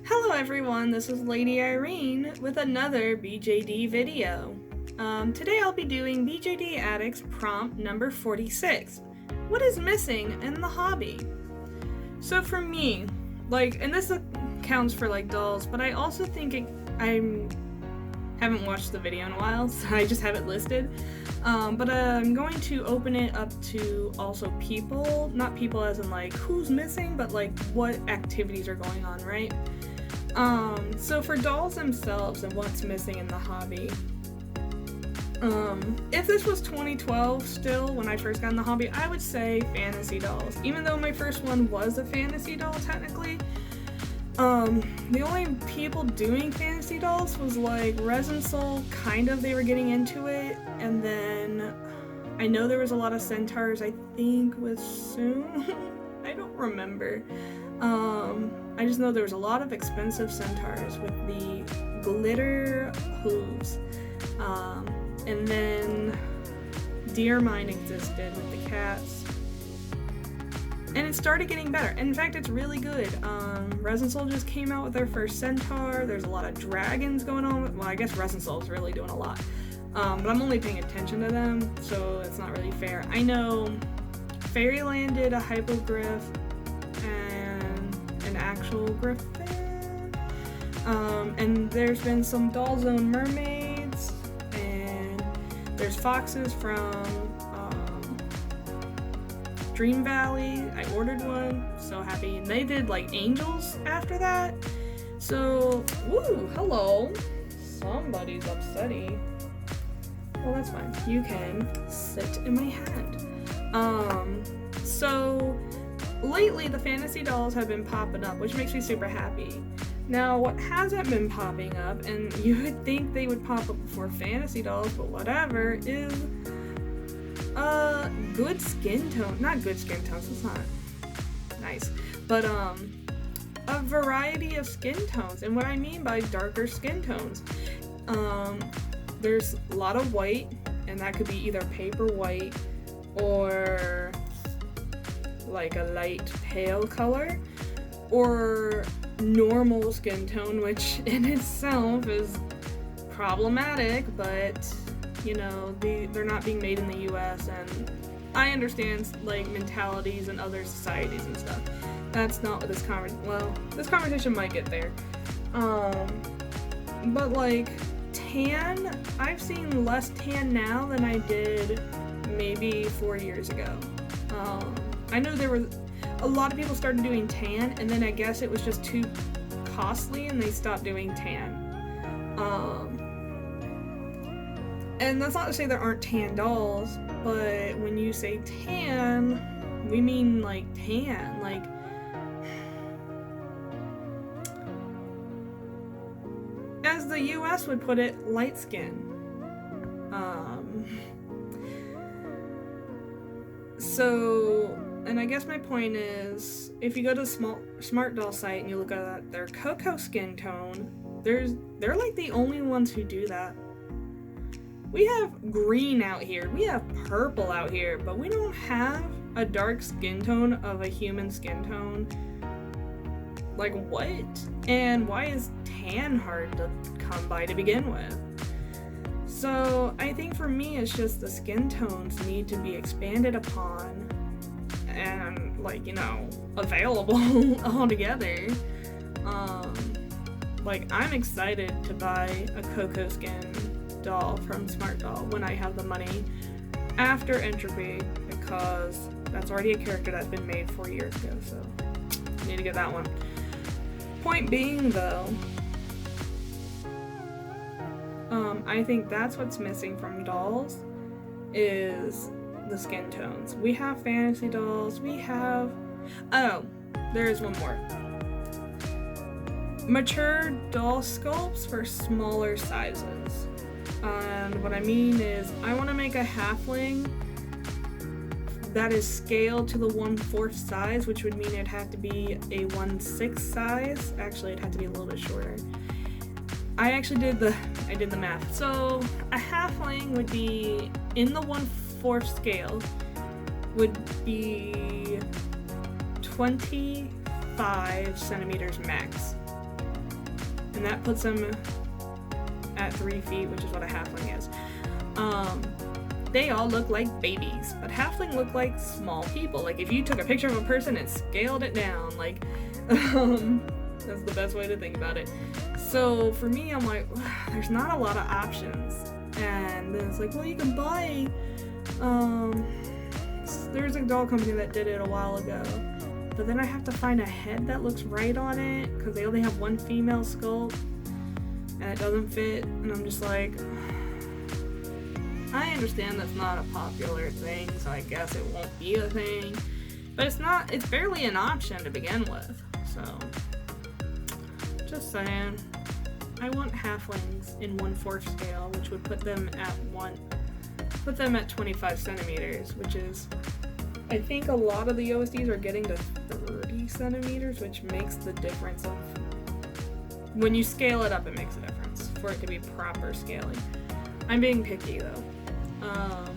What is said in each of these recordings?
Hello everyone, this is Lady Irene with another BJD video. Today I'll be doing BJD Addicts prompt number 46. What is missing in the hobby? So for me, and this counts for dolls, but I also think I haven't watched the video in a while, so I just have it listed. But I'm going to open it up to also people, not people as in who's missing, but what activities are going on, right? So for dolls themselves and what's missing in the hobby, if this was 2012 still, when I first got in the hobby, I would say fantasy dolls. Even though my first one was a fantasy doll, technically, the only people doing fantasy dolls was Resin Soul, they were getting into it, and then I know there was a lot of centaurs, I think with Soon. I don't remember. I just know there was a lot of expensive centaurs with the glitter hooves. And then Deer Mine existed with the cats. And it started getting better. In fact, it's really good. Resin Soul just came out with their first centaur. There's a lot of dragons going on. Well, I guess Resin Soul's really doing a lot. But I'm only paying attention to them, so it's not really fair. I know Fairyland did a hippogriff and an actual griffin. And there's been some Doll Zone mermaids, and there's foxes from Dream Valley. I ordered one, so happy. And they did angels after that. So, woo, hello. Somebody's upsetty. Well, that's fine. You can sit in my hand. So lately the fantasy dolls have been popping up, which makes me super happy. Now, what hasn't been popping up, and you would think they would pop up before fantasy dolls, but whatever, is good skin tone. Not good skin tones, it's not nice, but a variety of skin tones. And what I mean by darker skin tones, there's a lot of white, and that could be either paper white or a light pale color, or normal skin tone, which in itself is problematic, but they're not being made in the US, and I understand mentalities in other societies and stuff. That's not what this conversation might get there. But tan, I've seen less tan now than I did maybe 4 years ago. I know there were a lot of people started doing tan, and then I guess it was just too costly and they stopped doing tan. And that's not to say there aren't tan dolls, but when you say tan, we mean tan, as the US would put it, light skin. And I guess my point is, if you go to the Smart Doll site and you look at their cocoa skin tone, they're the only ones who do that. We have green out here, we have purple out here, but we don't have a dark skin tone of a human skin tone. What? And why is tan hard to come by to begin with? So I think for me, it's just the skin tones need to be expanded upon and available altogether. I'm excited to buy a cocoa skin doll from Smart Doll when I have the money after Entropy, because that's already a character that's been made 4 years ago, so I need to get that one. Point being though, I think that's what's missing from dolls is the skin tones. We have fantasy dolls, there is one more. Mature doll sculpts for smaller sizes. And what I mean is, I want to make a halfling that is scaled to the 1/4 size, which would mean it'd have to be a 1/6 size. Actually, it'd have to be a little bit shorter. I did the math. So a halfling would be in the 1/4 scale, would be 25 centimeters max. and that puts them at 3 feet, which is what a halfling is. They all look like babies, but halfling look like small people. Like if you took a picture of a person and scaled it down, like that's the best way to think about it. So for me, I'm like, there's not a lot of options. And then it's like, well, you can buy, there's a doll company that did it a while ago, but then I have to find a head that looks right on it, because they only have one female sculpt, and it doesn't fit, and I'm just like, I understand that's not a popular thing, so I guess it won't be a thing, but it's barely an option to begin with, so, just saying. I want halflings in 1/4 scale, which would put them at 25 centimeters, which is, I think a lot of the OSDs are getting to 30 centimeters, which makes the difference of, when you scale it up, it makes a difference for it to be proper scaling. I'm being picky though. I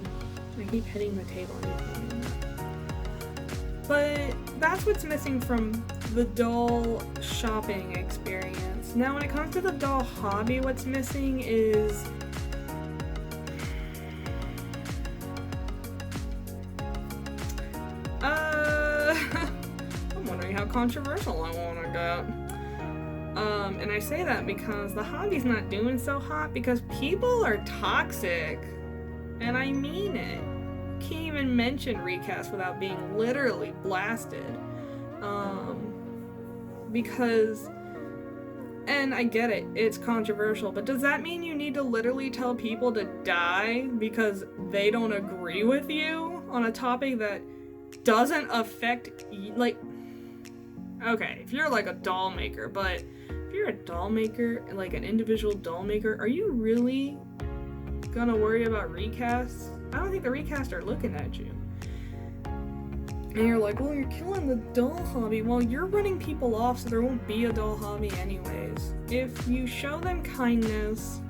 keep hitting the table and but that's what's missing from the doll shopping experience. Now when it comes to the doll hobby, what's missing is I'm wondering how controversial I want to get. And I say that because the hobby's not doing so hot because people are toxic. And I mean it. Can't even mention recast without being literally blasted. Because, and I get it, it's controversial, but does that mean you need to literally tell people to die because they don't agree with you on a topic that doesn't affect you? Like, okay, if you're like a doll maker, but if you're a doll maker, like an individual doll maker, are you really gonna worry about recasts? I don't think the recasts are looking at you. And you're like, well, you're killing the doll hobby. Well, you're running people off, so there won't be a doll hobby anyways. If you show them kindness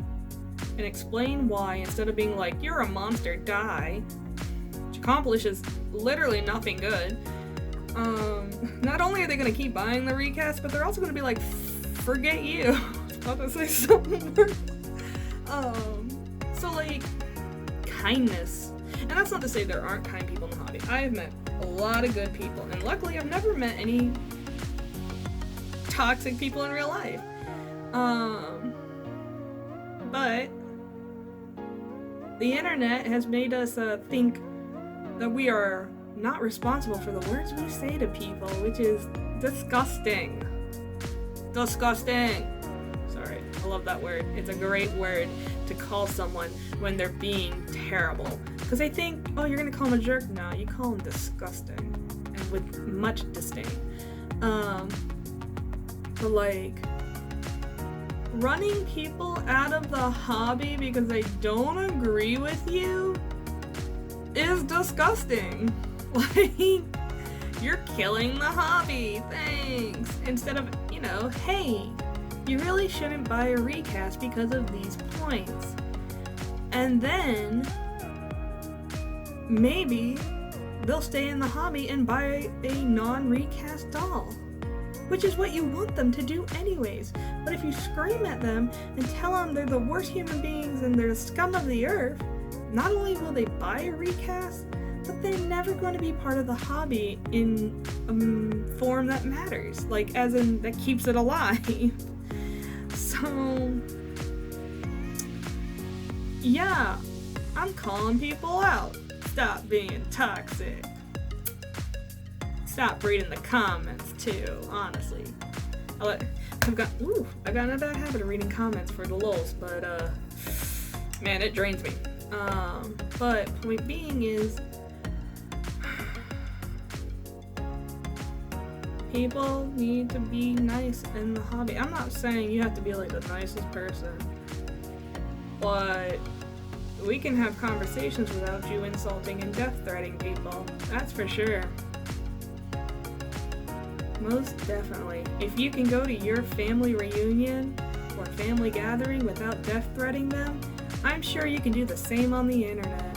and explain why, instead of being like, you're a monster, die, which accomplishes literally nothing good, not only are they gonna keep buying the recast, but they're also gonna be like, forget you. I was about to say something worse. So like, kindness. And that's not to say there aren't kind people in the hobby. I have met a lot of good people, and luckily I've never met any toxic people in real life. But the internet has made us think that we are not responsible for the words we say to people, which is disgusting. Disgusting. Sorry, I love that word. It's a great word to call someone when they're being terrible. Because they think, oh, you're gonna call them a jerk? No, you call them disgusting. And with much disdain. But like, running people out of the hobby because they don't agree with you is disgusting. Like, you're killing the hobby, thanks. Instead of, you know, hey, you really shouldn't buy a recast because of these points. And then maybe they'll stay in the hobby and buy a non-recast doll, which is what you want them to do anyways. But if you scream at them and tell them they're the worst human beings and they're the scum of the earth, not only will they buy a recast, but they're never going to be part of the hobby in a form that matters, like as in that keeps it alive. So yeah, I'm calling people out. Stop being toxic. Stop reading the comments too, honestly. I've gotten a bad habit of reading comments for the lulz, but man, it drains me. But point being is, people need to be nice in the hobby. I'm not saying you have to be like the nicest person, but we can have conversations without you insulting and death-threatening people. That's for sure. Most definitely. If you can go to your family reunion or family gathering without death-threatening them, I'm sure you can do the same on the internet.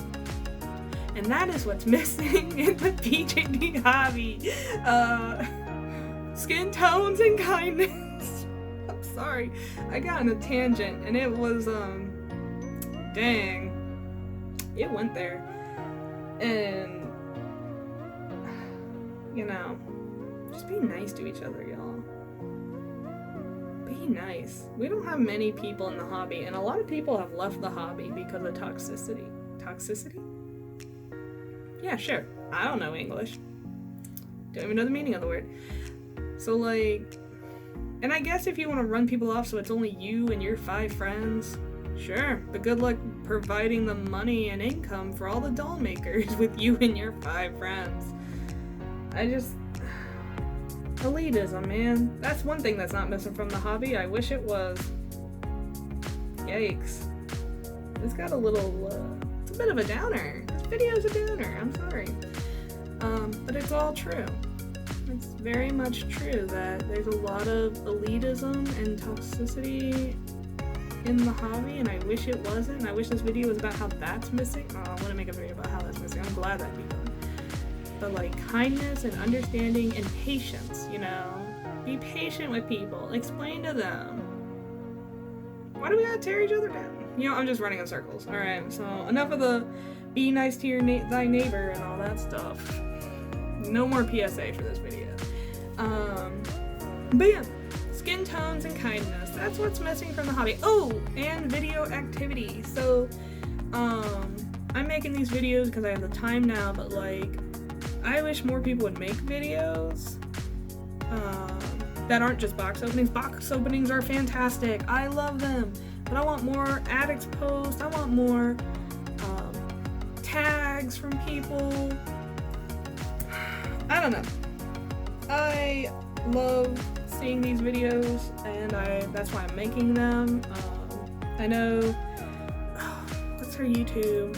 And that is what's missing in the BJD hobby. Skin tones and kindness. I'm Sorry, I got on a tangent, and it was, dang, it went there. And, you know, just be nice to each other, y'all. Be nice. We don't have many people in the hobby, and a lot of people have left the hobby because of toxicity. Toxicity? Yeah, sure. I don't know English. Don't even know the meaning of the word. So, like, and I guess if you want to run people off so it's only you and your 5 friends, sure, but good luck providing the money and income for all the doll makers with you and your 5 friends. Elitism, man. That's one thing that's not missing from the hobby. I wish it was. Yikes. It's got a little, it's a bit of a downer. This video's a downer, I'm sorry. But it's all true. It's very much true that there's a lot of elitism and toxicity in the hobby, and I wish it wasn't. And I wish this video was about how that's missing. Oh, I want to make a video about how that's missing. I'm glad that'd be done. But like kindness and understanding and patience, you know? Be patient with people. Explain to them. Why do we gotta tear each other down? You know, I'm just running in circles. Alright, so enough of the be nice to thy neighbor and all that stuff. No more PSA for this video. But yeah, skin tones and kindness. That's what's missing from the hobby. Oh, and video activity. So, I'm making these videos because I have the time now, but like, I wish more people would make videos that aren't just box openings. Box openings are fantastic. I love them. But I want more addicts posts. I want more tags from people. I don't know. I love seeing these videos, and that's why I'm making them. I know, what's her YouTube?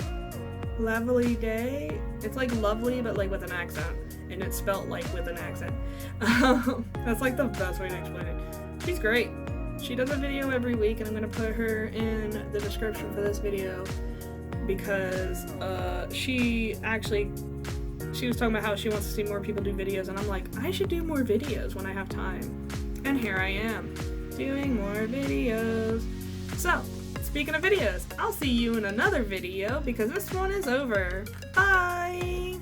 Lovely Day? It's like lovely, but like with an accent, and it's spelt like with an accent. That's like the best way to explain it. She's great. She does a video every week, and I'm gonna put her in the description for this video because she was talking about how she wants to see more people do videos, and I'm like, I should do more videos when I have time. And here I am, doing more videos. So, speaking of videos, I'll see you in another video because this one is over. Bye!